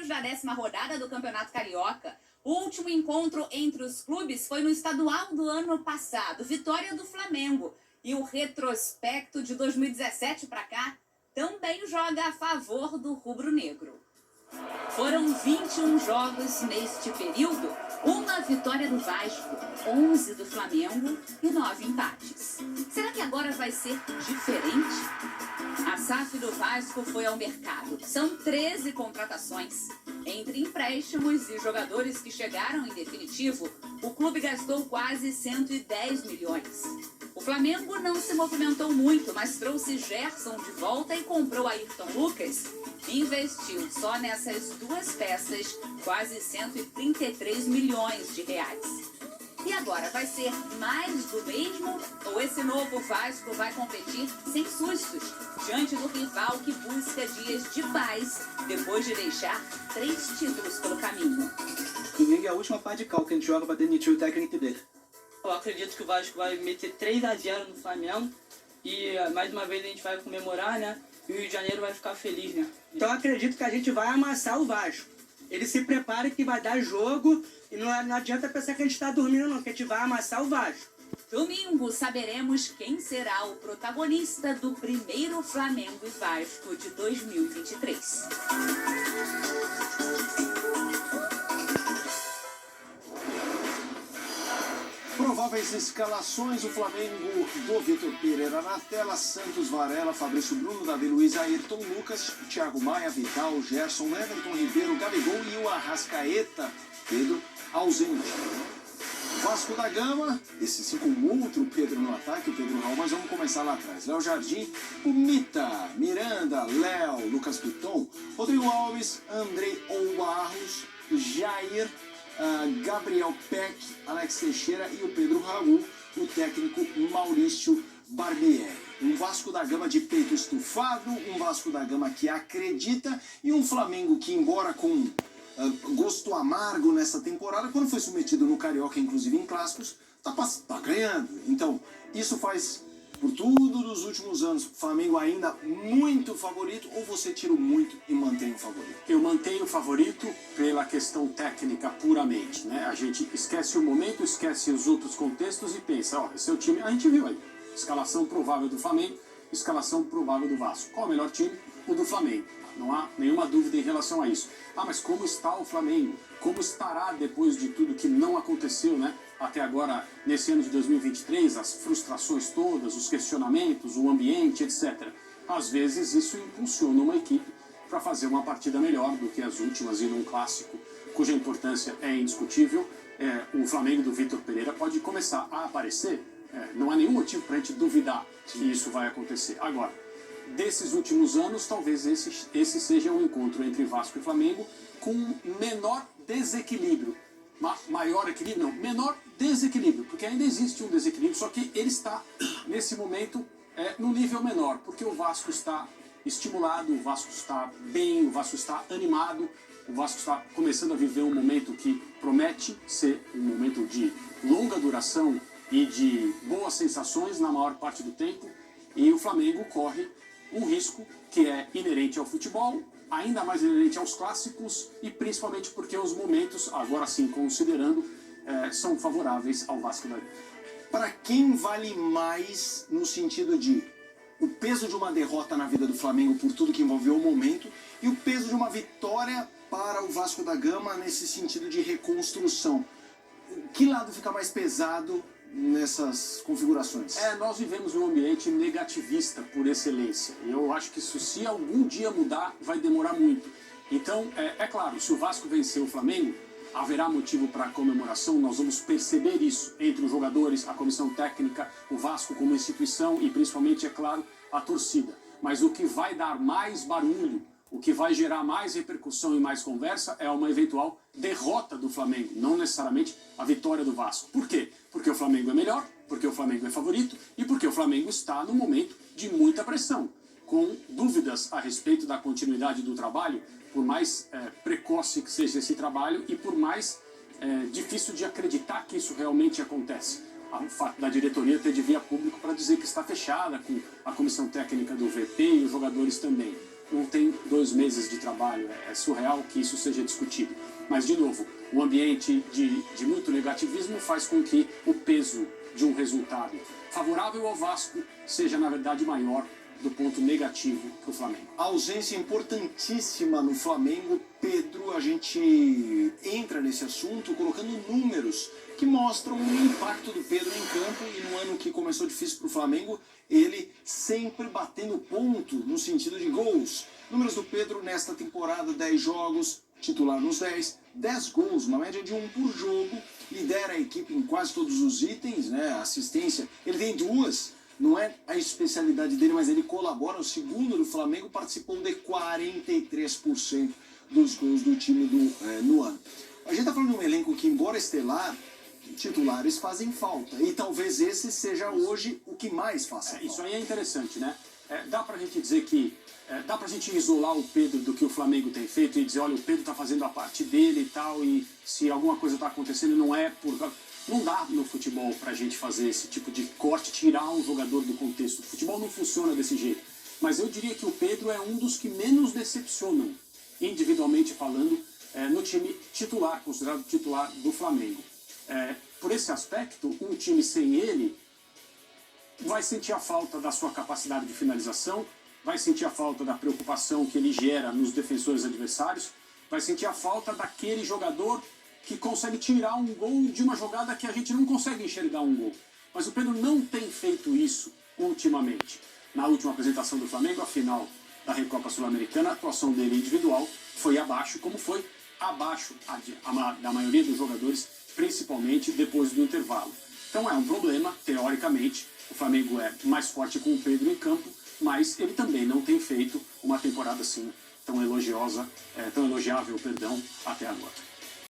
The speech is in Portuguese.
jogos da 10ª rodada do Campeonato Carioca. O último encontro entre os clubes foi no estadual do ano passado, vitória do Flamengo. E o retrospecto de 2017 para cá também joga a favor do rubro-negro. Foram 21 jogos neste período, uma vitória do Vasco, 11 do Flamengo e 9 empates. Será que agora vai ser diferente? A SAF do Vasco foi ao mercado. São 13 contratações. Entre empréstimos e jogadores que chegaram em definitivo, o clube gastou quase 110 milhões. O Flamengo não se movimentou muito, mas trouxe Gerson de volta e comprou Ayrton Lucas. Investiu só nessas duas peças quase 133 milhões de reais. E agora, vai ser mais do mesmo? Ou esse novo Vasco vai competir sem sustos, diante do rival que busca dias de paz, depois de deixar 3 títulos pelo caminho? Domingo é a última parte de cal que a gente joga para demitir o técnico dele. Eu acredito que o Vasco vai meter 3-0 no Flamengo e mais uma vez a gente vai comemorar, né? E o Rio de Janeiro vai ficar feliz, né? Então eu acredito que a gente vai amassar o Vasco. Ele se prepara que vai dar jogo e não adianta pensar que a gente está dormindo não, que a gente vai amassar o Vasco. Domingo saberemos quem será o protagonista do primeiro Flamengo e Vasco de 2023. Prováveis escalações: o Flamengo do Vitor Pereira na tela, Santos, Varela, Fabrício Bruno, Davi Luiz, Ayrton Lucas, Thiago Maia, Vital, Gerson, Everton Ribeiro, Gabigol e o Arrascaeta, Pedro ausente. Vasco da Gama, esse sim com outro Pedro no ataque, o Pedro Raul, mas vamos começar lá atrás. Léo Jardim, o Mita, Miranda, Léo, Lucas Piton, Rodrigo Alves, Andrei Barros, Jair, Gabriel Peck, Alex Teixeira e o Pedro Raul, o técnico Maurício Barbieri. Um Vasco da Gama de peito estufado, um Vasco da Gama que acredita e um Flamengo que, embora com gosto amargo nessa temporada, quando foi submetido no Carioca, inclusive em clássicos, tá ganhando. Então, isso faz, por tudo dos últimos anos, o Flamengo ainda muito favorito, ou você tira o muito e mantém o favorito? Eu mantenho o favorito pela questão técnica puramente, né? A gente esquece o momento, esquece os outros contextos e pensa, ó, esse é o time, a gente viu aí, escalação provável do Flamengo, escalação provável do Vasco. Qual é o melhor time? O do Flamengo. Não há nenhuma dúvida em relação a isso. Ah, mas como está o Flamengo? Como estará depois de tudo que não aconteceu, né? Até agora, nesse ano de 2023, as frustrações todas, os questionamentos, o ambiente, etc. Às vezes isso impulsiona uma equipe para fazer uma partida melhor do que as últimas e num clássico, cuja importância é indiscutível. O Flamengo do Vitor Pereira pode começar a aparecer. Não há nenhum motivo para a gente duvidar que isso vai acontecer. Agora, desses últimos anos, talvez esse seja um encontro entre Vasco e Flamengo com menor desequilíbrio. Maior equilíbrio? Não, menor desequilíbrio, porque ainda existe um desequilíbrio, só que ele está, nesse momento, no nível menor, porque o Vasco está estimulado, o Vasco está bem, o Vasco está animado, o Vasco está começando a viver um momento que promete ser um momento de longa duração e de boas sensações na maior parte do tempo, e o Flamengo corre um risco que é inerente ao futebol, ainda mais inerente aos clássicos e principalmente porque os momentos, agora sim considerando, são favoráveis ao Vasco da Gama. Para quem vale mais no sentido de o peso de uma derrota na vida do Flamengo por tudo que envolveu o momento e o peso de uma vitória para o Vasco da Gama nesse sentido de reconstrução? Que lado fica mais pesado nessas configurações? Nós vivemos um ambiente negativista por excelência. E eu acho que isso, se algum dia mudar, vai demorar muito. Então, é claro, se o Vasco vencer o Flamengo, haverá motivo para comemoração, nós vamos perceber isso entre os jogadores, a comissão técnica, o Vasco como instituição e principalmente, é claro, a torcida. Mas o que vai dar mais barulho, o que vai gerar mais repercussão e mais conversa é uma eventual derrota do Flamengo, não necessariamente a vitória do Vasco. Por quê? Porque o Flamengo é melhor, porque o Flamengo é favorito e porque o Flamengo está num momento de muita pressão, com dúvidas a respeito da continuidade do trabalho, por mais precoce que seja esse trabalho e por mais difícil de acreditar que isso realmente acontece. O fato da diretoria ter de via público para dizer que está fechada com a comissão técnica do VP e os jogadores também. não tem 2 meses de trabalho. É surreal que isso seja discutido. Mas, de novo, o ambiente de muito negativismo faz com que o peso de um resultado favorável ao Vasco seja, na verdade, maior do ponto negativo para o Flamengo. A ausência importantíssima no Flamengo, Pedro, a gente entra nesse assunto colocando números que mostram o impacto do Pedro em campo, e no ano que começou difícil para o Flamengo, ele sempre batendo ponto no sentido de gols. Números do Pedro nesta temporada: 10 jogos, titular nos 10 gols, uma média de 1 por jogo, lidera a equipe em quase todos os itens, né? Assistência, ele tem 2. Não é a especialidade dele, mas ele colabora. O segundo do Flamengo participou de 43% dos gols do time no ano. A gente está falando de um elenco que, embora estelar, titulares fazem falta. E talvez esse seja hoje o que mais faça falta. Isso aí é interessante, né? Dá pra gente dizer que... dá pra gente isolar o Pedro do que o Flamengo tem feito e dizer, olha, o Pedro tá fazendo a parte dele e tal, e se alguma coisa tá acontecendo não é por... Não dá no futebol pra gente fazer esse tipo de corte, tirar um jogador do contexto. O futebol não funciona desse jeito. Mas eu diria que o Pedro é um dos que menos decepcionam, individualmente falando, no time titular, considerado titular do Flamengo. Por esse aspecto, um time sem ele vai sentir a falta da sua capacidade de finalização, vai sentir a falta da preocupação que ele gera nos defensores adversários, vai sentir a falta daquele jogador que consegue tirar um gol de uma jogada que a gente não consegue enxergar um gol. Mas o Pedro não tem feito isso ultimamente. Na última apresentação do Flamengo, a final da Recopa Sul-Americana, a atuação dele individual foi abaixo, como foi abaixo da maioria dos jogadores, principalmente depois do intervalo. Então é um problema, teoricamente. O Flamengo é mais forte com o Pedro em campo, mas ele também não tem feito uma temporada assim tão elogiável, até agora.